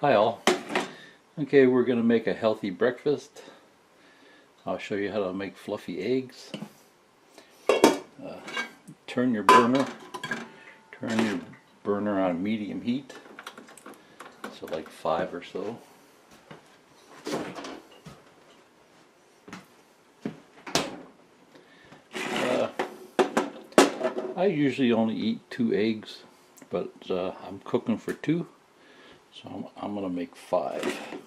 Hi all. Okay, we're going to make a healthy breakfast. I'll show you how to make fluffy eggs. Turn your burner on medium heat, so like 5 or so. I usually only eat 2 eggs, but I'm cooking for 2, so I'm going to make 5.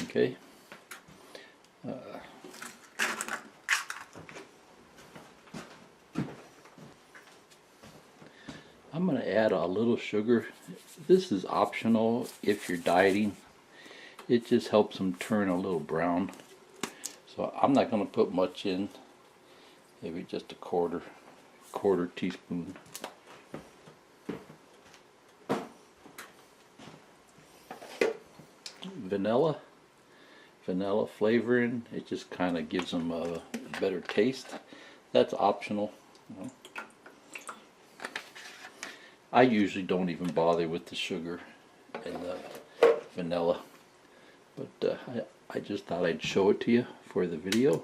Okay. I'm going to add a little sugar. This is optional if you're dieting. It just helps them turn a little brown. So I'm not going to put much in. Maybe just a quarter teaspoon. Vanilla flavoring. It just kind of gives them a better taste. That's optional. You know. I usually don't even bother with the sugar and the vanilla, but I just thought I'd show it to you for the video.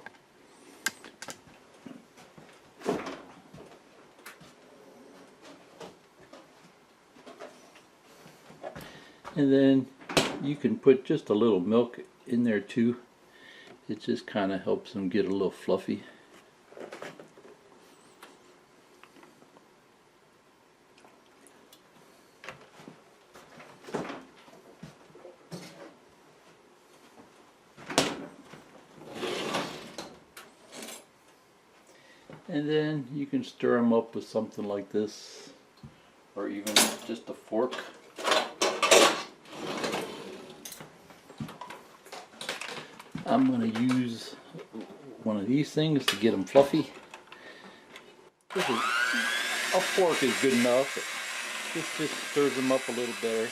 And then you can put just a little milk in there too. It just kind of helps them get a little fluffy. And then you can stir them up with something like this, or even just a fork. I'm going to use one of these things to get them fluffy. A fork is good enough. This just stirs them up a little better.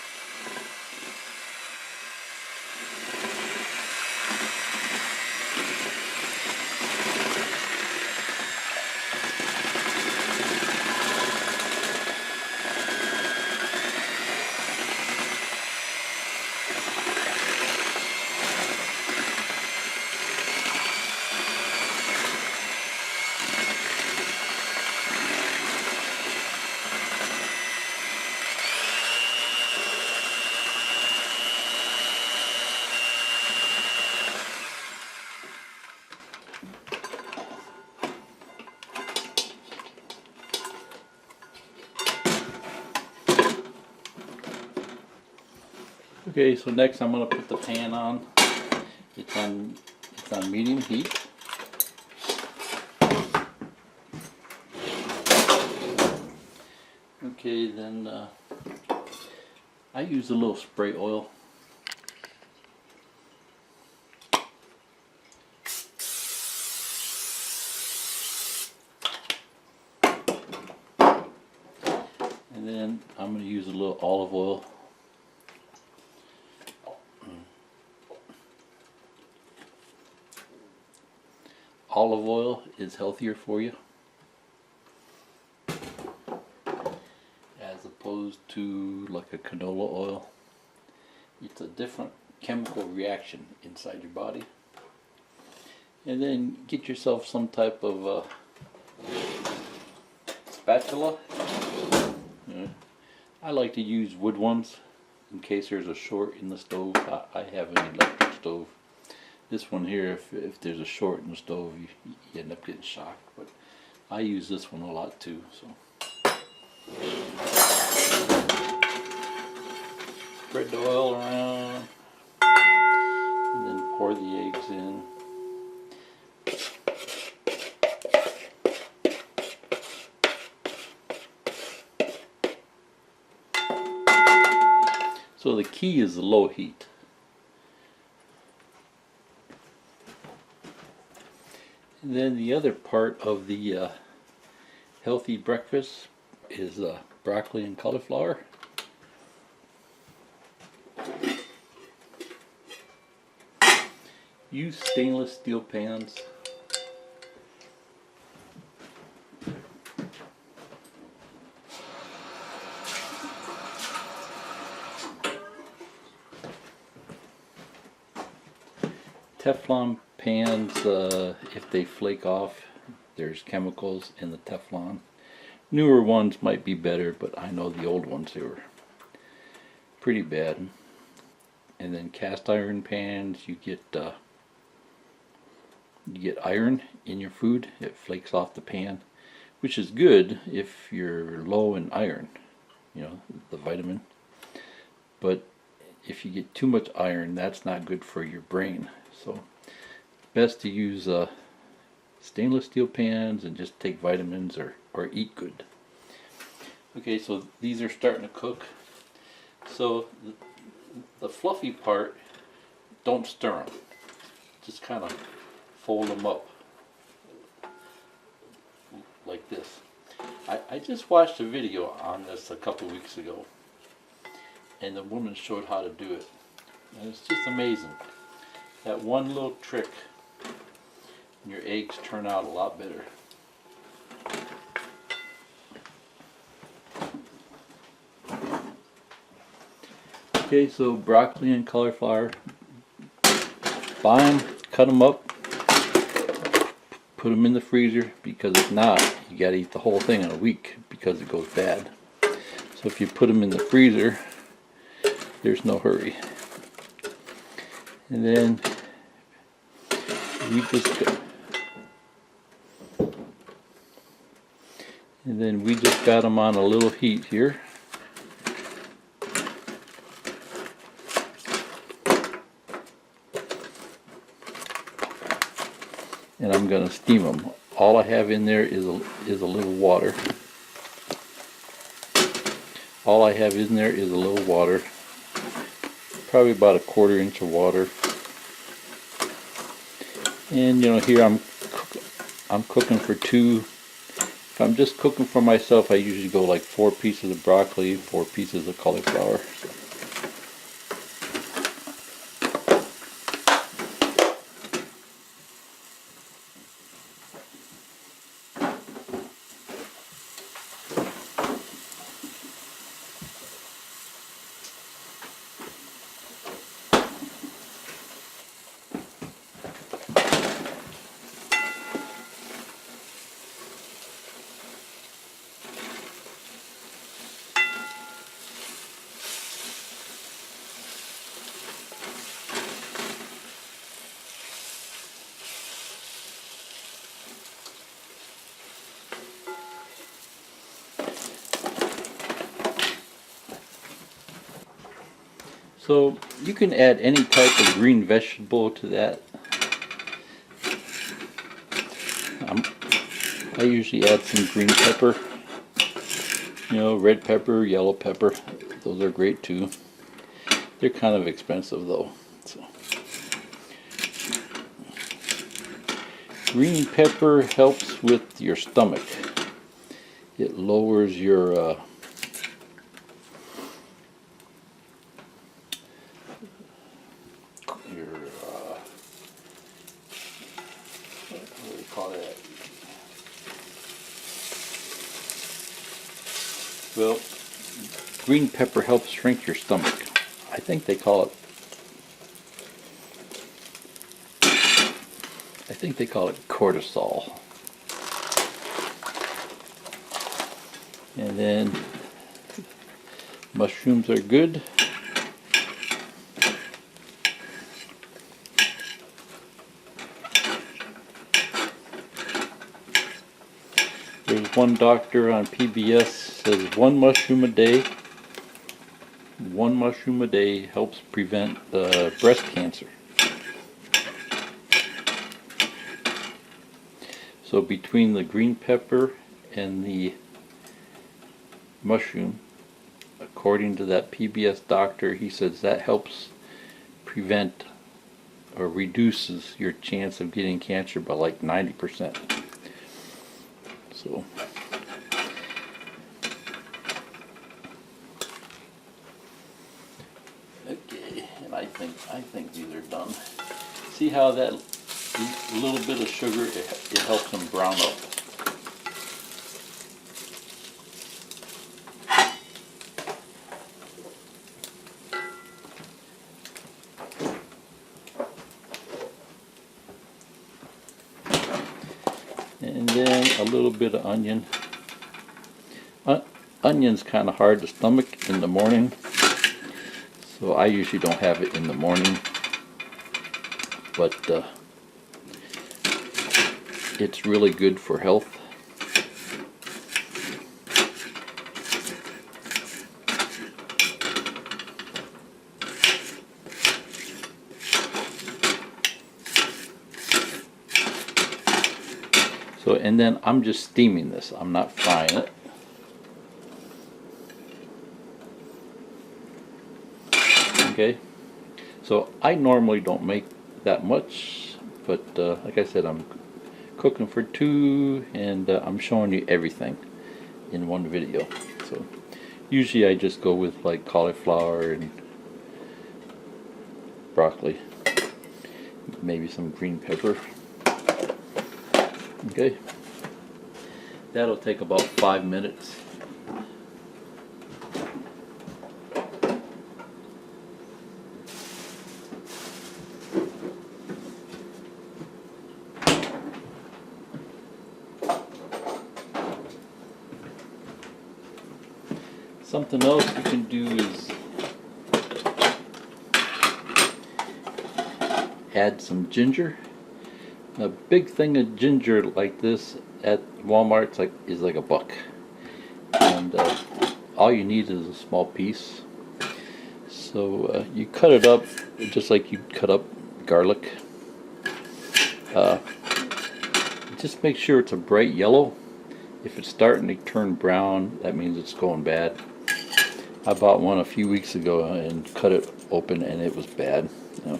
Okay, so next I'm going to put the pan on. It's on medium heat. Okay, then I use a little spray oil. And then I'm going to use a little olive oil. Olive oil is healthier for you, as opposed to like a canola oil. It's a different chemical reaction inside your body. And then get yourself some type of spatula. I like to use wood ones in case there's a short in the stove. I have an electric stove. This one here, if there's a short in the stove, you end up getting shocked. But I use this one a lot too. So spread the oil around, and then pour the eggs in. So the key is the low heat. And then the other part of the healthy breakfast is broccoli and cauliflower. Use stainless steel pans. Teflon pans, if they flake off, there's chemicals in the Teflon. Newer ones might be better, but I know the old ones, they were pretty bad. And then cast iron pans, you get iron in your food. It flakes off the pan, which is good if you're low in iron, you know, the vitamin. But if you get too much iron, that's not good for your brain. So best to use stainless steel pans and just take vitamins or eat good. Okay, so these are starting to cook. So the fluffy part, don't stir them. Just kind of fold them up like this. I just watched a video on this a couple weeks ago, and the woman showed how to do it. And it's just amazing. That one little trick, and your eggs turn out a lot better. Okay, so broccoli and cauliflower, buy them, cut them up, put them in the freezer, because if not, you gotta eat the whole thing in a week because it goes bad. So if you put them in the freezer, there's no hurry. And then we just got them on a little heat here. And I'm going to steam them. All I have in there is a little water. All I have in there is a little water. Probably about 1/4 inch of water. And you know, here I'm cooking for two. If I'm just cooking for myself, I usually go like 4 pieces of broccoli, 4 pieces of cauliflower. So you can add any type of green vegetable to that. I usually add some green pepper, you know, red pepper, yellow pepper. Those are great too. They're kind of expensive though. So. Green pepper helps with your stomach. It lowers your what do you call that? Well, green pepper helps shrink your stomach. I think they call it cortisol. And then mushrooms are good. There's one doctor on PBS says 1 mushroom a day. 1 mushroom a day helps prevent breast cancer. So between the green pepper and the mushroom, according to that PBS doctor, he says that helps prevent or reduces your chance of getting cancer by like 90%. So think these are done. See how that little bit of sugar, it helps them brown up. And then a little bit of onion. Onion's kind of hard to stomach in the morning, so I usually don't have it in the morning, but it's really good for health. So, and then I'm just steaming this. I'm not frying it. Okay, so I normally don't make that much, but like I said, I'm cooking for two, and I'm showing you everything in one video. So usually I just go with like cauliflower and broccoli, maybe some green pepper. Okay, that'll take about 5 minutes. Something else you can do is add some ginger. A big thing of ginger like this at Walmart is like $1, and all you need is a small piece. So you cut it up just like you cut up garlic. Just make sure it's a bright yellow. If it's starting to turn brown, that means it's going bad. I bought one a few weeks ago and cut it open, and it was bad. You know,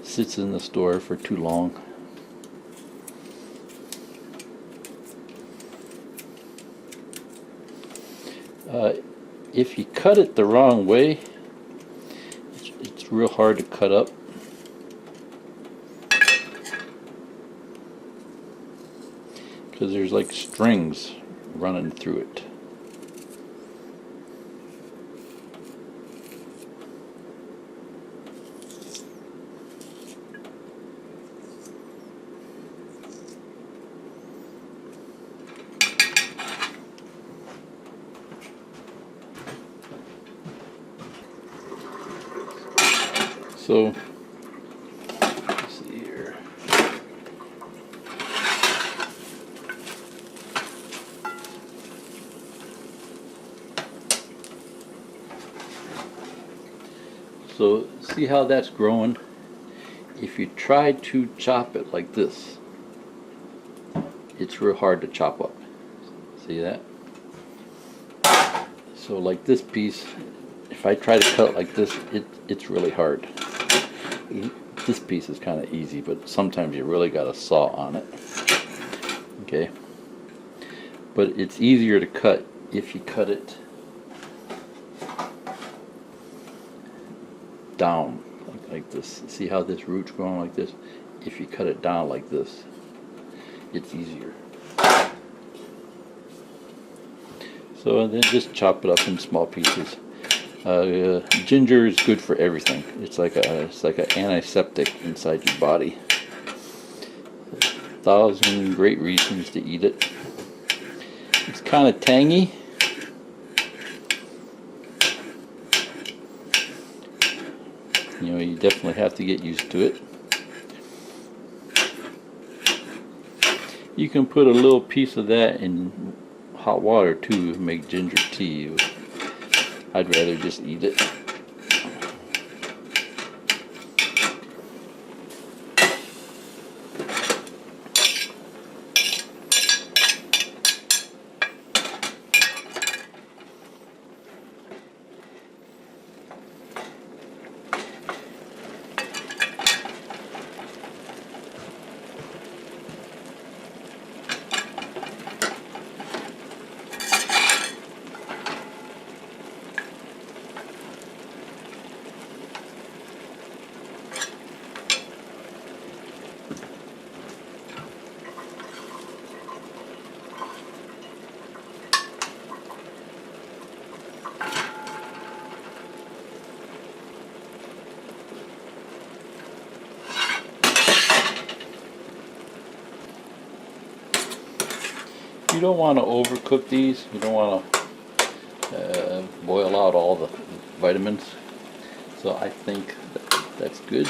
sits in the store for too long. If you cut it the wrong way, it's real hard to cut up. Because there's like strings running through it. So, let's see here. So, see how that's growing? If you try to chop it like this, it's real hard to chop up. See that? So like this piece, if I try to cut it like this, it's really hard. This piece is kind of easy, but sometimes you really got a saw on it. Okay, but it's easier to cut if you cut it down like this. See how this root's growing like this? If you cut it down like this, it's easier. So then just chop it up in small pieces. Ginger is good for everything. It's like an antiseptic inside your body. 1,000 great reasons to eat it. It's kind of tangy. You know, you definitely have to get used to it. You can put a little piece of that in hot water too, make ginger tea. I'd rather just eat it. You don't want to overcook these. You don't want to boil out all the vitamins. So I think that's good.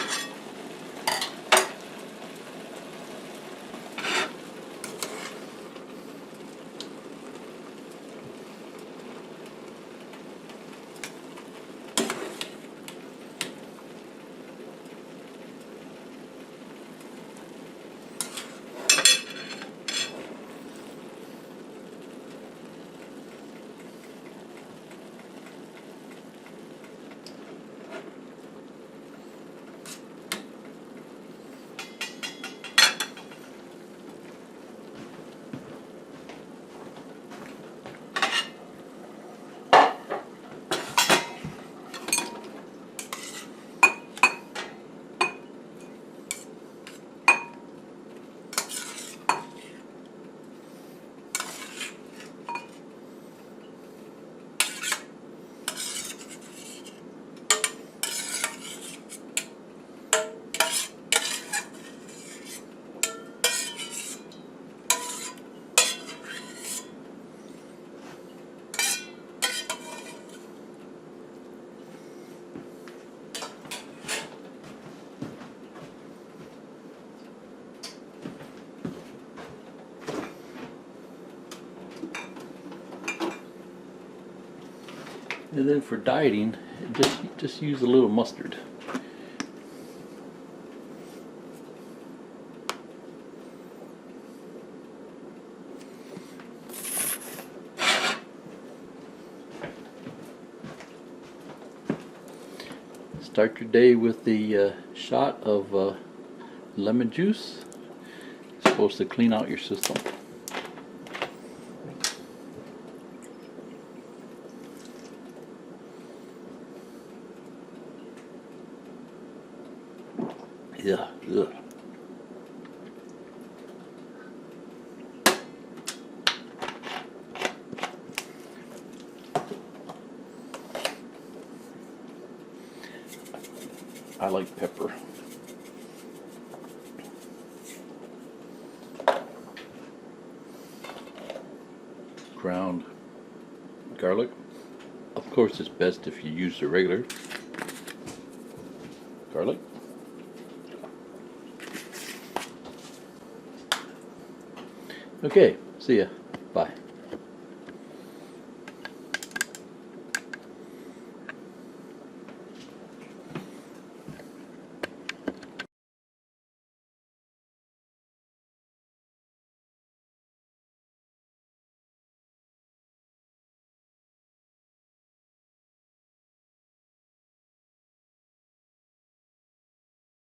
And then for dieting, just use a little mustard. Start your day with the shot of lemon juice. It's supposed to clean out your system. Yeah, ugh. I like pepper. Ground garlic. Of course, it's best if you use the regular garlic. Okay, see ya. Bye.